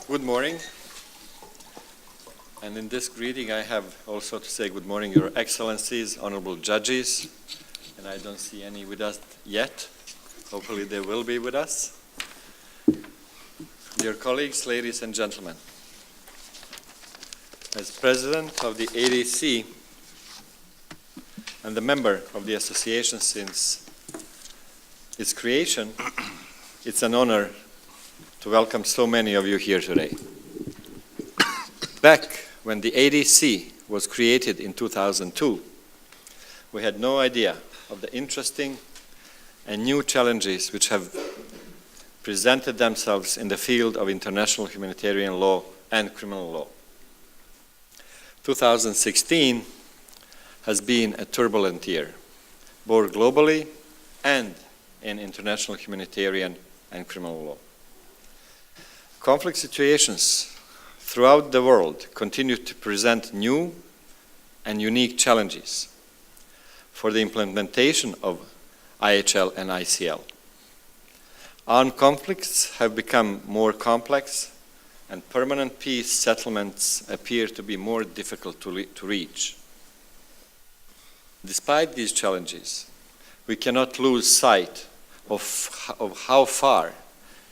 Good morning. And in this greeting, I have also to say good morning, Your Excellencies, honorable judges. And I don't see any with us yet. Hopefully they will be with us. Dear colleagues, ladies and gentlemen, as president of the ADC and the member of the association since its creation, it's an honor to welcome so many of you here today. Back when the ADC was created in 2002, we had no idea of the interesting and new challenges which have presented themselves in the field of international humanitarian law and criminal law. 2016 has been a turbulent year, both globally and in international humanitarian and criminal law. Conflict situations throughout the world continue to present new and unique challenges for the implementation of IHL and ICL. Armed conflicts have become more complex, and permanent peace settlements appear to be more difficult to reach. Despite these challenges, we cannot lose sight of how far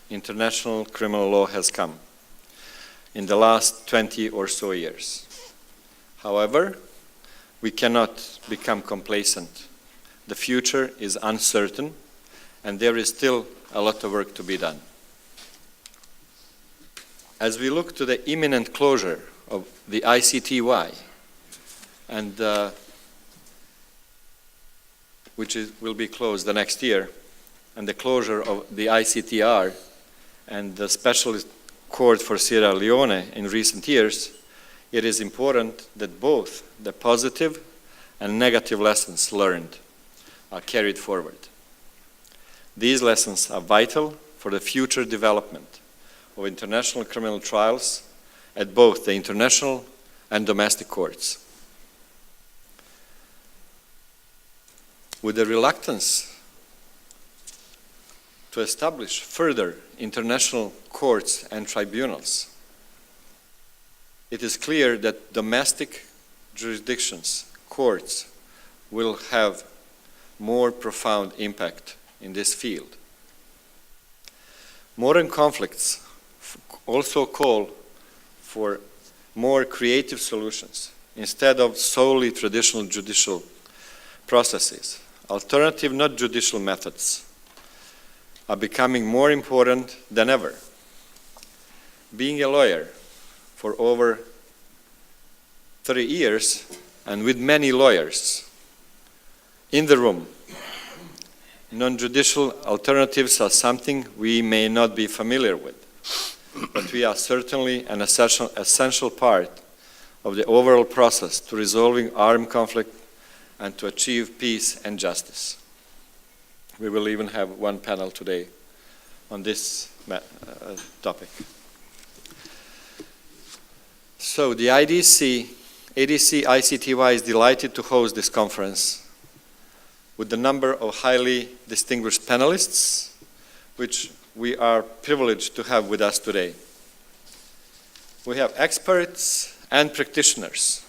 international criminal law has come in the last 20 or so years. However, we cannot become complacent. The future is uncertain, and there is still a lot of work to be done. As we look to the imminent closure of the ICTY, and will be closed the next year, and the closure of the ICTR and the Special Court for Sierra Leone in recent years, it is important that both the positive and negative lessons learned are carried forward. These lessons are vital for the future development of international criminal trials at both the international and domestic courts. With the reluctance to establish further international courts and tribunals, it is clear that domestic jurisdictions, courts, will have more profound impact in this field. Modern conflicts also call for more creative solutions instead of solely traditional judicial processes. Alternative, not judicial methods are becoming more important than ever. Being a lawyer for over 30 years and with many lawyers in the room, non-judicial alternatives are something we may not be familiar with, but we are certainly an essential part of the overall process to resolving armed conflict and to achieve peace and justice. We will even have one panel today on this topic. So the ADC ICTY is delighted to host this conference with the number of highly distinguished panelists, which we are privileged to have with us today. We have experts and practitioners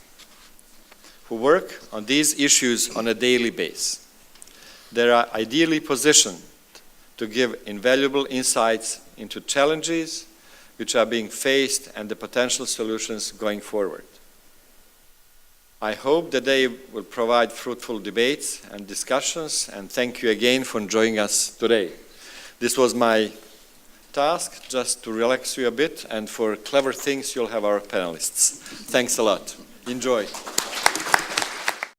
who work on these issues on a daily basis. They are ideally positioned to give invaluable insights into challenges which are being faced and the potential solutions going forward. I hope that they will provide fruitful debates and discussions, and thank you again for joining us today. This was my task, just to relax you a bit, and for clever things you'll have our panelists. Thanks a lot. Enjoy.